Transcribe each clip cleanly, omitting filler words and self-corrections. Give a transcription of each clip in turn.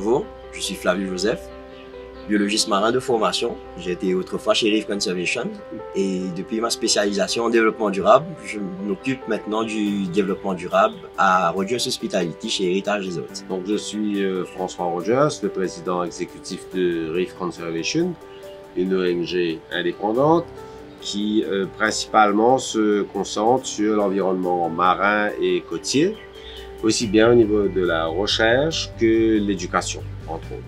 nouveau, je suis Flavio Joseph, biologiste marin de formation. J'ai été autrefois chez Reef Conservation et depuis ma spécialisation en développement durable, je m'occupe maintenant du développement durable à Rogers Hospitality chez Héritage des Hôtes. Donc je suis François Rogers, le président exécutif de Reef Conservation, une ONG indépendante qui principalement se concentre sur l'environnement marin et côtier, aussi bien au niveau de la recherche que l'éducation, entre autres.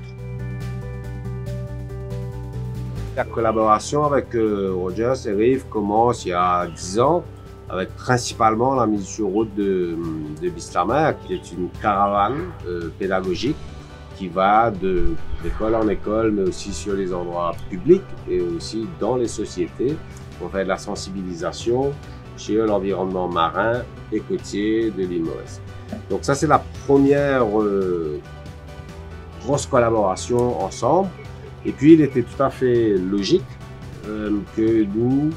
La collaboration avec Rogers et Reef commence il y a 10 ans, avec principalement la mise sur route de Bislamer, qui est une caravane pédagogique qui va d'école en école, mais aussi sur les endroits publics et aussi dans les sociétés pour faire de la sensibilisation sur l'environnement marin et côtier de l'île Maurice. Donc ça, c'est la première grosse collaboration ensemble. Et puis, il était tout à fait logique que nous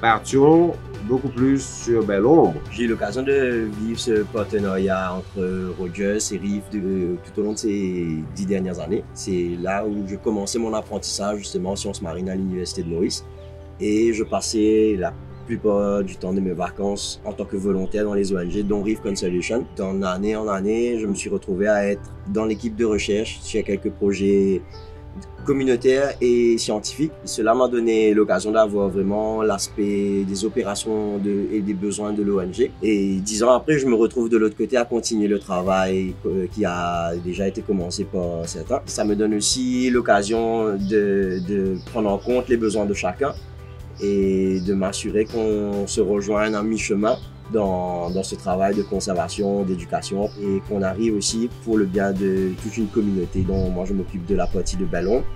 partions beaucoup plus sur Belle Ombre. J'ai eu l'occasion de vivre ce partenariat entre Rogers et Reef tout au long de ces 10 dernières années. C'est là où je commençais mon apprentissage justement en sciences marines à l'Université de Maurice. Et je passais la plupart du temps de mes vacances en tant que volontaire dans les ONG, dont Reef Conservation. D'année en année, je me suis retrouvé à être dans l'équipe de recherche sur quelques projets communautaires et scientifiques. Cela m'a donné l'occasion d'avoir vraiment l'aspect des opérations et des besoins de l'ONG. Et 10 ans après, je me retrouve de l'autre côté à continuer le travail qui a déjà été commencé par certains. Ça me donne aussi l'occasion de prendre en compte les besoins de chacun et de m'assurer qu'on se rejoigne à mi-chemin dans ce travail de conservation, d'éducation et qu'on arrive aussi pour le bien de toute une communauté dont moi je m'occupe de la partie de Belle Ombre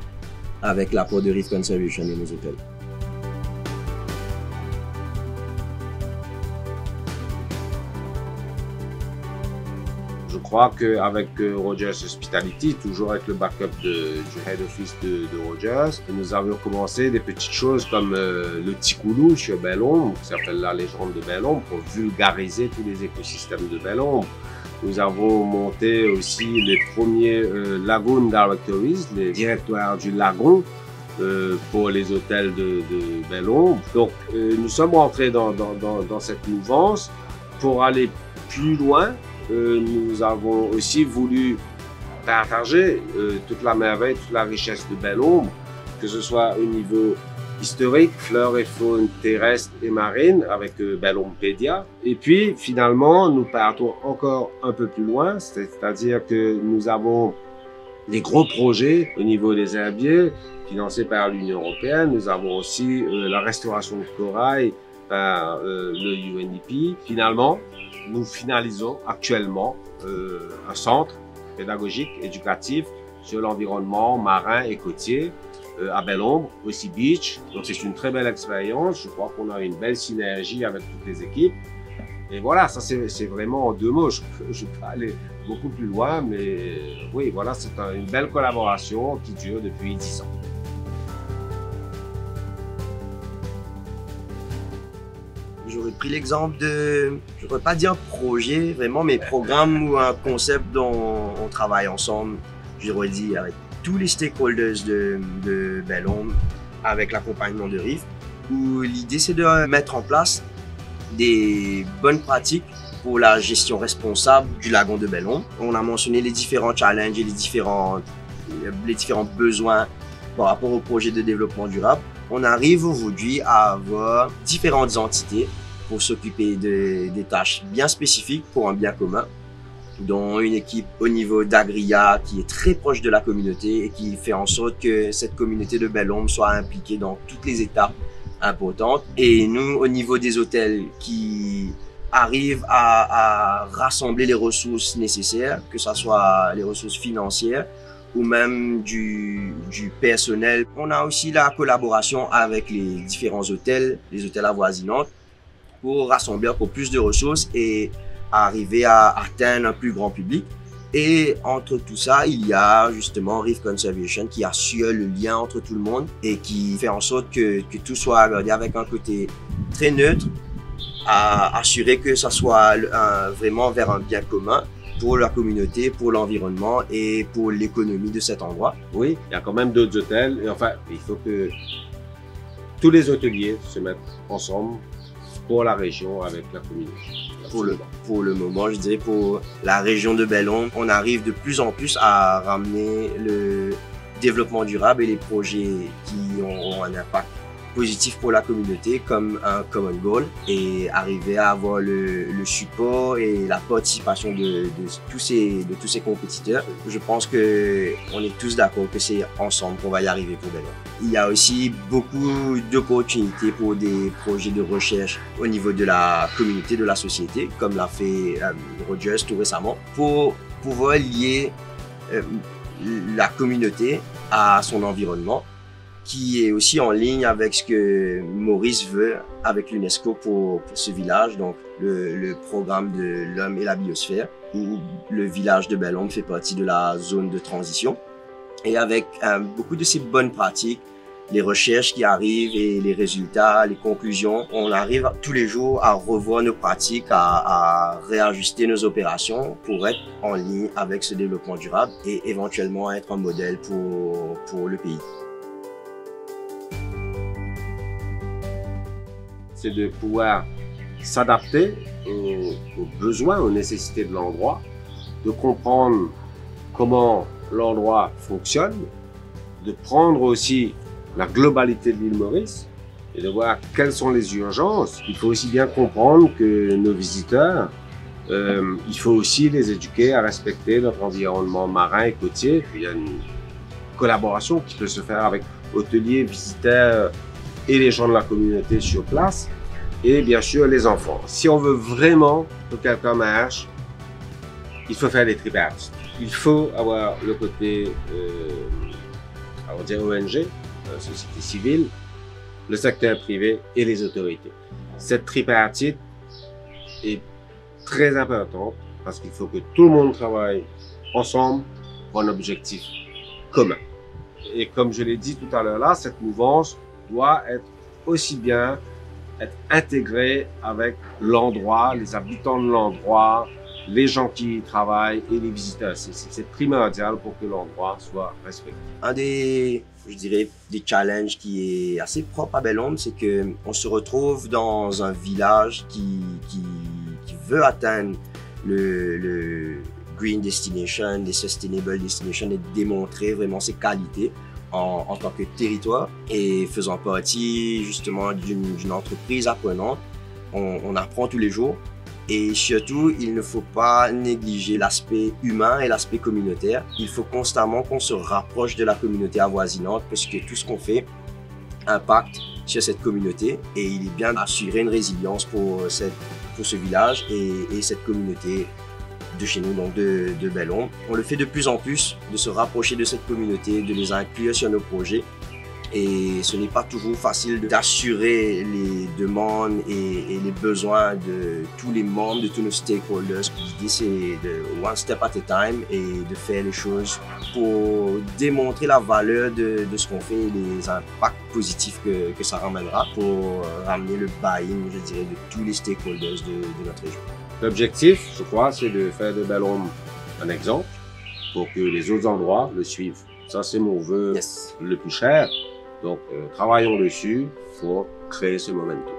avec l'apport de Reef Conservation et nos hôtels. Je crois qu'avec Rogers Hospitality, toujours avec le backup du head office de Rogers, nous avions commencé des petites choses comme le Ticoulou sur Belle Ombre, qui s'appelle la légende de Belle Ombre, pour vulgariser tous les écosystèmes de Belle Ombre. Nous avons monté aussi les premiers Lagoon Directories, les directoires du lagon, pour les hôtels de Belle Ombre. Donc nous sommes rentrés dans cette mouvance pour aller plus loin. Nous avons aussi voulu partager toute la merveille, toute la richesse de Belle Ombre, que ce soit au niveau historique, flore et faune terrestre et marine, avec Belle Ombrepedia. Et puis, finalement, nous partons encore un peu plus loin, c'est-à-dire que nous avons des gros projets au niveau des herbiers, financés par l'Union européenne. Nous avons aussi la restauration de corail par le UNEP. Finalement, nous finalisons actuellement un centre pédagogique éducatif sur l'environnement marin et côtier à Belle Ombre, aussi Beach. Donc c'est une très belle expérience. Je crois qu'on a une belle synergie avec toutes les équipes. Et voilà, ça c'est vraiment en 2 mots. Je peux pas aller beaucoup plus loin, mais oui, voilà, c'est une belle collaboration qui dure depuis 10 ans. J'aurais pris l'exemple de, je ne pourrais pas dire projet vraiment, mais programme ou un concept dont on travaille ensemble, j'aurais dit avec tous les stakeholders de Belle Ombre, avec l'accompagnement de Reef, où l'idée c'est de mettre en place des bonnes pratiques pour la gestion responsable du lagon de Belle Ombre. On a mentionné les différents challenges et les différents besoins par rapport au projet de développement durable. On arrive aujourd'hui à avoir différentes entités pour s'occuper des tâches bien spécifiques pour un bien commun, dont une équipe au niveau d'Agria qui est très proche de la communauté et qui fait en sorte que cette communauté de Belle Ombre soit impliquée dans toutes les étapes importantes. Et nous, au niveau des hôtels, qui arrivent à rassembler les ressources nécessaires, que ce soit les ressources financières, ou même du personnel. On a aussi la collaboration avec les différents hôtels, les hôtels avoisinants, pour rassembler encore plus de ressources et arriver à atteindre un plus grand public. Et entre tout ça, il y a justement Reef Conservation qui assure le lien entre tout le monde et qui fait en sorte que tout soit regardé avec un côté très neutre, à assurer que ça soit vraiment vers un bien commun pour la communauté, pour l'environnement et pour l'économie de cet endroit. Oui, il y a quand même d'autres hôtels. Et enfin, il faut que tous les hôteliers se mettent ensemble pour la région avec la communauté. Pour le moment, je dirais pour la région de Bellombre, on arrive de plus en plus à ramener le développement durable et les projets qui auront un impact positif pour la communauté comme un common goal et arriver à avoir le support et la participation de tous ces compétiteurs. Je pense que on est tous d'accord que c'est ensemble qu'on va y arriver pour Bellombre. Il y a aussi beaucoup d'opportunités pour des projets de recherche au niveau de la communauté, de la société, comme l'a fait Rogers tout récemment, pour pouvoir lier la communauté à son environnement, qui est aussi en ligne avec ce que Maurice veut avec l'UNESCO pour ce village, donc le programme de l'homme et la biosphère, où le village de Bellombre fait partie de la zone de transition. Et avec beaucoup de ces bonnes pratiques, les recherches qui arrivent et les résultats, les conclusions, on arrive tous les jours à revoir nos pratiques, à réajuster nos opérations pour être en ligne avec ce développement durable et éventuellement être un modèle pour le pays. C'est de pouvoir s'adapter aux besoins, aux nécessités de l'endroit, de comprendre comment l'endroit fonctionne, de prendre aussi la globalité de l'île Maurice et de voir quelles sont les urgences. Il faut aussi bien comprendre que nos visiteurs, il faut aussi les éduquer à respecter notre environnement marin et côtier. Il y a une collaboration qui peut se faire avec hôteliers, visiteurs et les gens de la communauté sur place, et bien sûr les enfants. Si on veut vraiment que quelqu'un marche, il faut faire des tripartites. Il faut avoir le côté, on va dire ONG, société civile, le secteur privé et les autorités. Cette tripartite est très importante parce qu'il faut que tout le monde travaille ensemble pour un objectif commun. Et comme je l'ai dit tout à l'heure là, cette mouvance doit être aussi bien être intégrée avec l'endroit, les habitants de l'endroit, les gens qui y travaillent et les visiteurs. C'est primordial pour que l'endroit soit respecté. Un des challenges qui est assez propre à Bellombre, c'est que on se retrouve dans un village qui veut atteindre le Green Destination, les Sustainable Destination et démontrer vraiment ses qualités en tant que territoire et faisant partie justement d'une entreprise apprenante. On apprend tous les jours et surtout il ne faut pas négliger l'aspect humain et l'aspect communautaire. Il faut constamment qu'on se rapproche de la communauté avoisinante parce que tout ce qu'on fait impacte sur cette communauté et il est bien d'assurer une résilience pour ce village et cette communauté de chez nous, donc de Bellombre. On le fait de plus en plus, de se rapprocher de cette communauté, de les inclure sur nos projets. Et ce n'est pas toujours facile d'assurer les demandes et les besoins de tous les membres, de tous nos stakeholders. L'idée, c'est de one step at a time et de faire les choses pour démontrer la valeur de ce qu'on fait et les impacts positifs que ça ramènera pour ramener le buy-in, je dirais, de tous les stakeholders de notre région. L'objectif, je crois, c'est de faire de Bellombre un exemple pour que les autres endroits le suivent. Ça, c'est mon vœu le plus cher. Donc, travaillons dessus pour créer ce momentum.